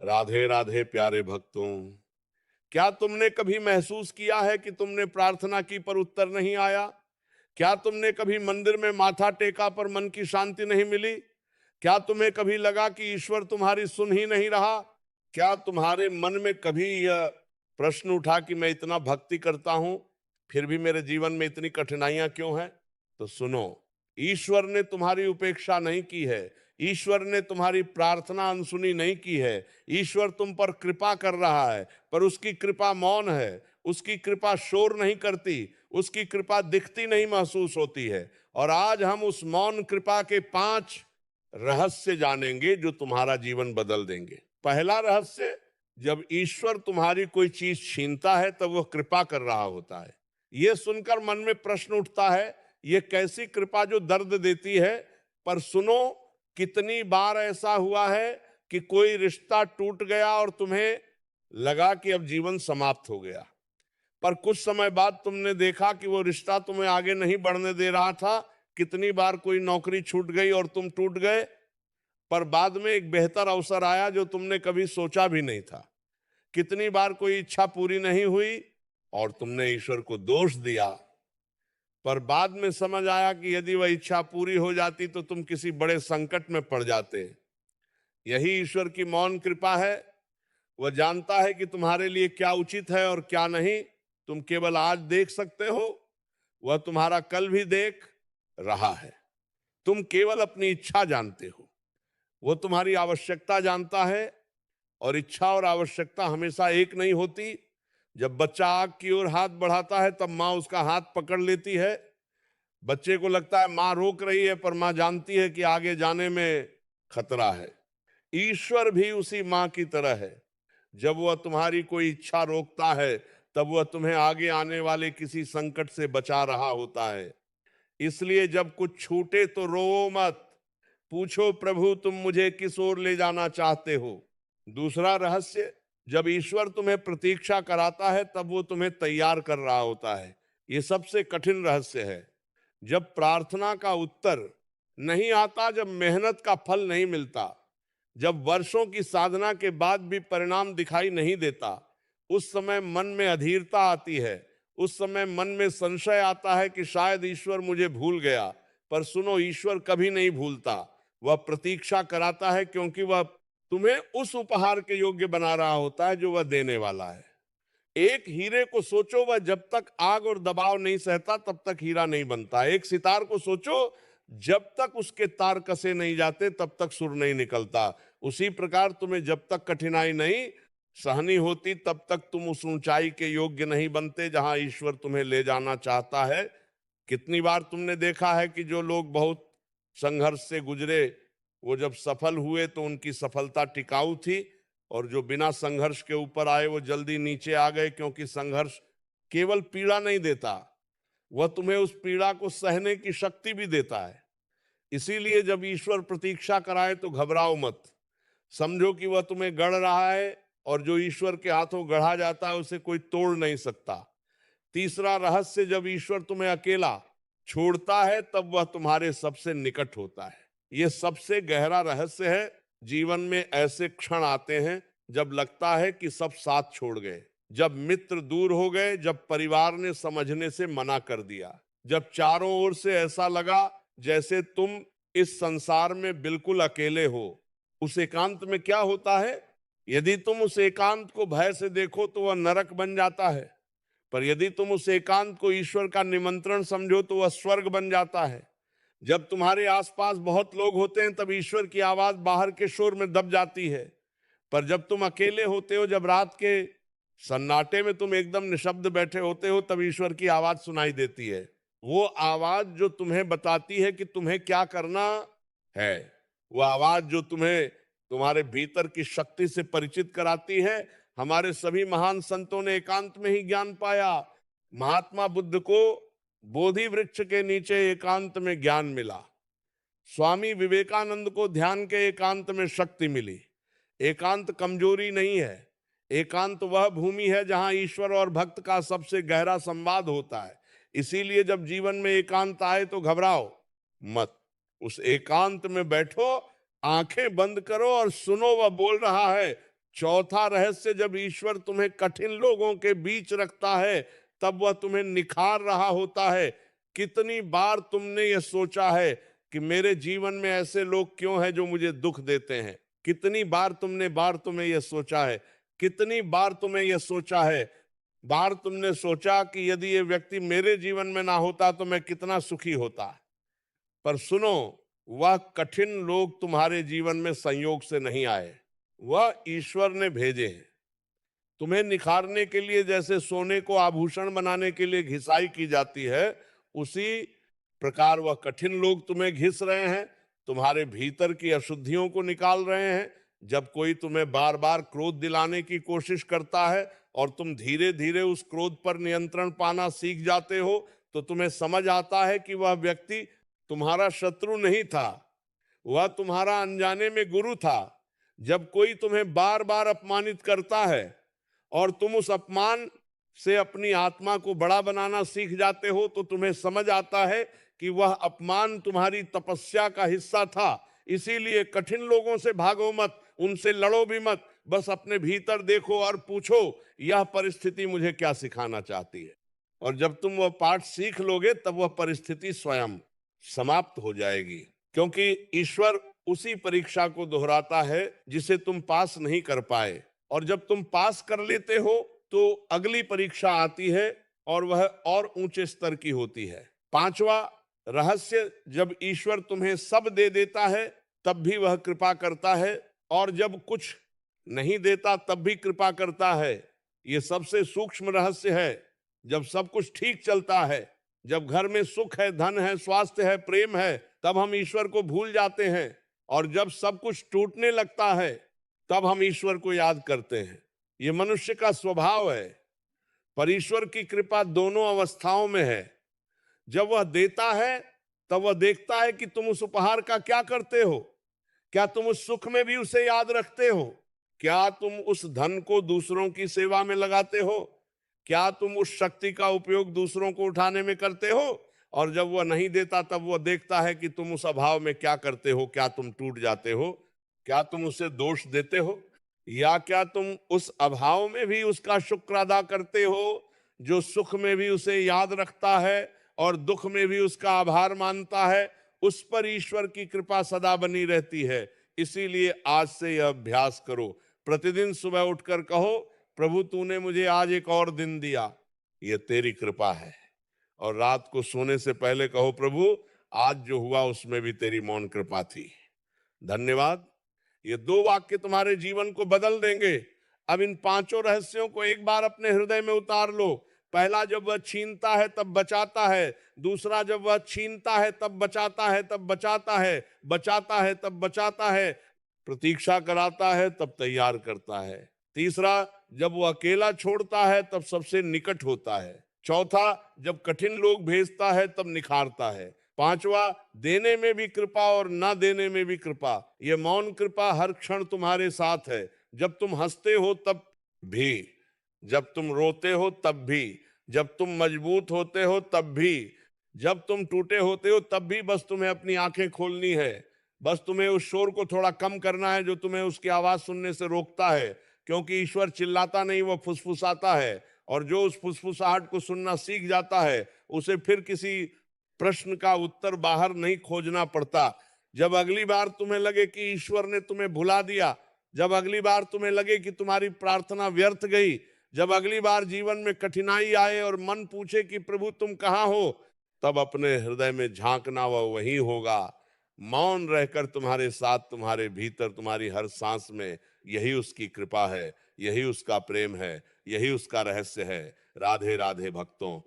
राधे राधे प्यारे भक्तों। क्या तुमने कभी महसूस किया है कि तुमने प्रार्थना की पर उत्तर नहीं आया? क्या तुमने कभी मंदिर में माथा टेका पर मन की शांति नहीं मिली? क्या तुम्हें कभी लगा कि ईश्वर तुम्हारी सुन ही नहीं रहा? क्या तुम्हारे मन में कभी यह प्रश्न उठा कि मैं इतना भक्ति करता हूं, फिर भी मेरे जीवन में इतनी कठिनाइयां क्यों हैं? तो सुनो, ईश्वर ने तुम्हारी उपेक्षा नहीं की है। ईश्वर ने तुम्हारी प्रार्थना अनसुनी नहीं की है। ईश्वर तुम पर कृपा कर रहा है, पर उसकी कृपा मौन है। उसकी कृपा शोर नहीं करती, उसकी कृपा दिखती नहीं महसूस होती है। और आज हम उस मौन कृपा के 5 रहस्य जानेंगे जो तुम्हारा जीवन बदल देंगे। पहला रहस्य, जब ईश्वर तुम्हारी कोई चीज छीनता है तब वह कृपा कर रहा होता है। यह सुनकर मन में प्रश्न उठता है, यह कैसी कृपा जो दर्द देती है? पर सुनो, कितनी बार ऐसा हुआ है कि कोई रिश्ता टूट गया और तुम्हें लगा कि अब जीवन समाप्त हो गया, पर कुछ समय बाद तुमने देखा कि वो रिश्ता तुम्हें आगे नहीं बढ़ने दे रहा था। कितनी बार कोई नौकरी छूट गई और तुम टूट गए, पर बाद में एक बेहतर अवसर आया जो तुमने कभी सोचा भी नहीं था। कितनी बार कोई इच्छा पूरी नहीं हुई और तुमने ईश्वर को दोष दिया, पर बाद में समझ आया कि यदि वह इच्छा पूरी हो जाती तो तुम किसी बड़े संकट में पड़ जाते। यही ईश्वर की मौन कृपा है। वह जानता है कि तुम्हारे लिए क्या उचित है और क्या नहीं। तुम केवल आज देख सकते हो, वह तुम्हारा कल भी देख रहा है। तुम केवल अपनी इच्छा जानते हो, वो तुम्हारी आवश्यकता जानता है। और इच्छा और आवश्यकता हमेशा एक नहीं होती। जब बच्चा आग की ओर हाथ बढ़ाता है तब माँ उसका हाथ पकड़ लेती है। बच्चे को लगता है माँ रोक रही है, पर माँ जानती है कि आगे जाने में खतरा है। ईश्वर भी उसी माँ की तरह है। जब वह तुम्हारी कोई इच्छा रोकता है तब वह तुम्हें आगे आने वाले किसी संकट से बचा रहा होता है। इसलिए जब कुछ छूटे तो रोओ मत, पूछो प्रभु तुम मुझे किस ओर ले जाना चाहते हो। दूसरा रहस्य, जब ईश्वर तुम्हें प्रतीक्षा कराता है तब वो तुम्हें तैयार कर रहा होता है। ये सबसे कठिन रहस्य है। जब प्रार्थना का उत्तर नहीं आता, जब मेहनत का फल नहीं मिलता, जब वर्षों की साधना के बाद भी परिणाम दिखाई नहीं देता, उस समय मन में अधीरता आती है। उस समय मन में संशय आता है कि शायद ईश्वर मुझे भूल गया। पर सुनो, ईश्वर कभी नहीं भूलता। वह प्रतीक्षा कराता है क्योंकि वह तुम्हें उस उपहार के योग्य बना रहा होता है जो वह देने वाला है। एक हीरे को सोचो, वह जब तक आग और दबाव नहीं सहता तब तक हीरा नहीं बनता। एक सितार को सोचो, जब तक उसके तार कसे नहीं जाते तब तक सुर नहीं निकलता। उसी प्रकार तुम्हें जब तक कठिनाई नहीं सहनी होती तब तक तुम उस ऊंचाई के योग्य नहीं बनते जहां ईश्वर तुम्हें ले जाना चाहता है। कितनी बार तुमने देखा है कि जो लोग बहुत संघर्ष से गुजरे, वो जब सफल हुए तो उनकी सफलता टिकाऊ थी, और जो बिना संघर्ष के ऊपर आए वो जल्दी नीचे आ गए। क्योंकि संघर्ष केवल पीड़ा नहीं देता, वह तुम्हें उस पीड़ा को सहने की शक्ति भी देता है। इसीलिए जब ईश्वर प्रतीक्षा कराए तो घबराओ मत। समझो कि वह तुम्हें गढ़ रहा है, और जो ईश्वर के हाथों गढ़ा जाता है उसे कोई तोड़ नहीं सकता। तीसरा रहस्य, जब ईश्वर तुम्हें अकेला छोड़ता है तब वह तुम्हारे सबसे निकट होता है। यह सबसे गहरा रहस्य है। जीवन में ऐसे क्षण आते हैं जब लगता है कि सब साथ छोड़ गए, जब मित्र दूर हो गए, जब परिवार ने समझने से मना कर दिया, जब चारों ओर से ऐसा लगा जैसे तुम इस संसार में बिल्कुल अकेले हो। उस एकांत में क्या होता है? यदि तुम उस एकांत को भय से देखो तो वह नरक बन जाता है, पर यदि तुम उस एकांत को ईश्वर का निमंत्रण समझो तो वह स्वर्ग बन जाता है। जब तुम्हारे आसपास बहुत लोग होते हैं तब ईश्वर की आवाज बाहर के शोर में दब जाती है, पर जब तुम अकेले होते हो, जब रात के सन्नाटे में तुम एकदम निशब्द बैठे होते हो, तब ईश्वर की आवाज सुनाई देती है। वो आवाज जो तुम्हें बताती है कि तुम्हें क्या करना है। वो आवाज जो तुम्हें तुम्हारे भीतर की शक्ति से परिचित कराती है। हमारे सभी महान संतों ने एकांत में ही ज्ञान पाया। महात्मा बुद्ध को बोधि वृक्ष के नीचे एकांत में ज्ञान मिला। स्वामी विवेकानंद को ध्यान के एकांत में शक्ति मिली। एकांत कमजोरी नहीं है, एकांत वह भूमि है जहां ईश्वर और भक्त का सबसे गहरा संवाद होता है। इसीलिए जब जीवन में एकांत आए तो घबराओ मत। उस एकांत में बैठो, आंखें बंद करो और सुनो, वह बोल रहा है, चौथा रहस्य, जब ईश्वर तुम्हें कठिन लोगों के बीच रखता है तब वह तुम्हें निखार रहा होता है। कितनी बार तुमने यह सोचा है कि मेरे जीवन में ऐसे लोग क्यों हैं जो मुझे दुख देते हैं? कितनी बार तुम्हें यह सोचा है? कितनी बार तुम्हें यह सोचा है? बार तुमने सोचा कि यदि ये व्यक्ति मेरे जीवन में ना होता तो मैं कितना सुखी होता। पर सुनो, वह कठिन लोग तुम्हारे जीवन में संयोग से नहीं आए, वह ईश्वर ने भेजे हैं तुम्हें निखारने के लिए। जैसे सोने को आभूषण बनाने के लिए घिसाई की जाती है, उसी प्रकार वह कठिन लोग तुम्हें घिस रहे हैं, तुम्हारे भीतर की अशुद्धियों को निकाल रहे हैं। जब कोई तुम्हें बार बार क्रोध दिलाने की कोशिश करता है और तुम धीरे धीरे उस क्रोध पर नियंत्रण पाना सीख जाते हो, तो तुम्हें समझ आता है कि वह व्यक्ति तुम्हारा शत्रु नहीं था, वह तुम्हारा अनजाने में गुरु था। जब कोई तुम्हें बार बार अपमानित करता है और तुम उस अपमान से अपनी आत्मा को बड़ा बनाना सीख जाते हो, तो तुम्हें समझ आता है कि वह अपमान तुम्हारी तपस्या का हिस्सा था। इसीलिए कठिन लोगों से भागो मत, उनसे लड़ो भी मत, बस अपने भीतर देखो और पूछो, यह परिस्थिति मुझे क्या सिखाना चाहती है। और जब तुम वह पाठ सीख लोगे तब वह परिस्थिति स्वयं समाप्त हो जाएगी, क्योंकि ईश्वर उसी परीक्षा को दोहराता है जिसे तुम पास नहीं कर पाए। और जब तुम पास कर लेते हो तो अगली परीक्षा आती है और वह और ऊंचे स्तर की होती है। पांचवा रहस्य, जब ईश्वर तुम्हें सब दे देता है तब भी वह कृपा करता है, और जब कुछ नहीं देता तब भी कृपा करता है। यह सबसे सूक्ष्म रहस्य है। जब सब कुछ ठीक चलता है, जब घर में सुख है, धन है, स्वास्थ्य है, प्रेम है, तब हम ईश्वर को भूल जाते हैं, और जब सब कुछ टूटने लगता है तब हम ईश्वर को याद करते हैं। ये मनुष्य का स्वभाव है। पर ईश्वर की कृपा दोनों अवस्थाओं में है। जब वह देता है तब वह देखता है कि तुम उस उपहार का क्या करते हो। क्या तुम उस सुख में भी उसे याद रखते हो? क्या तुम उस धन को दूसरों की सेवा में लगाते हो? क्या तुम उस शक्ति का उपयोग दूसरों को उठाने में करते हो? और जब वह नहीं देता तब वह देखता है कि तुम उस अभाव में क्या करते हो। क्या तुम टूट जाते हो? क्या तुम उसे दोष देते हो, या क्या तुम उस अभाव में भी उसका शुक्र अदा करते हो, जो सुख में भी उसे याद रखता है और दुख में भी उसका आभार मानता है? उस पर ईश्वर की कृपा सदा बनी रहती है। इसीलिए आज से यह अभ्यास करो। प्रतिदिन सुबह उठकर कहो, प्रभु तूने मुझे आज एक और दिन दिया, यह तेरी कृपा है। और रात को सोने से पहले कहो, प्रभु आज जो हुआ उसमें भी तेरी मौन कृपा थी, धन्यवाद। ये दो वाक्य तुम्हारे जीवन को बदल देंगे। अब इन पांचों रहस्यों को एक बार अपने हृदय में उतार लो। पहला, जब वह छीनता है तब बचाता है। दूसरा, जब वह छीनता है तब बचाता है, तब बचाता है, बचाता है तब बचाता है, प्रतीक्षा कराता है तब तैयार करता है। तीसरा, जब वो अकेला छोड़ता है तब सबसे निकट होता है। चौथा, जब कठिन लोग भेजता है तब निखारता है। पांचवा, देने में भी कृपा और ना देने में भी कृपा। ये मौन कृपा हर क्षण तुम्हारे साथ है। जब तुम हंसते हो तब भी, जब तुम रोते हो तब भी, जब तुम मजबूत होते हो तब भी, जब तुम टूटे होते हो तब भी। बस तुम्हें अपनी आंखें खोलनी है। बस तुम्हें उस शोर को थोड़ा कम करना है जो तुम्हें उसकी आवाज सुनने से रोकता है। क्योंकि ईश्वर चिल्लाता नहीं, वो फुसफुसाता है। और जो उस फुसफुसाहट को सुनना सीख जाता है, उसे फिर किसी प्रश्न का उत्तर बाहर नहीं खोजना पड़ता। जब अगली बार तुम्हें लगे कि ईश्वर ने तुम्हें भुला दिया, जब अगली बार तुम्हें लगे कि तुम्हारी प्रार्थना व्यर्थ गई, जब अगली बार जीवन में कठिनाई आए और मन पूछे कि प्रभु तुम कहाँ हो, तब अपने हृदय में झांकना, वह वही होगा। मौन रहकर तुम्हारे साथ, तुम्हारे भीतर, तुम्हारी हर सांस में। यही उसकी कृपा है, यही उसका प्रेम है, यही उसका रहस्य है। राधे राधे भक्तों।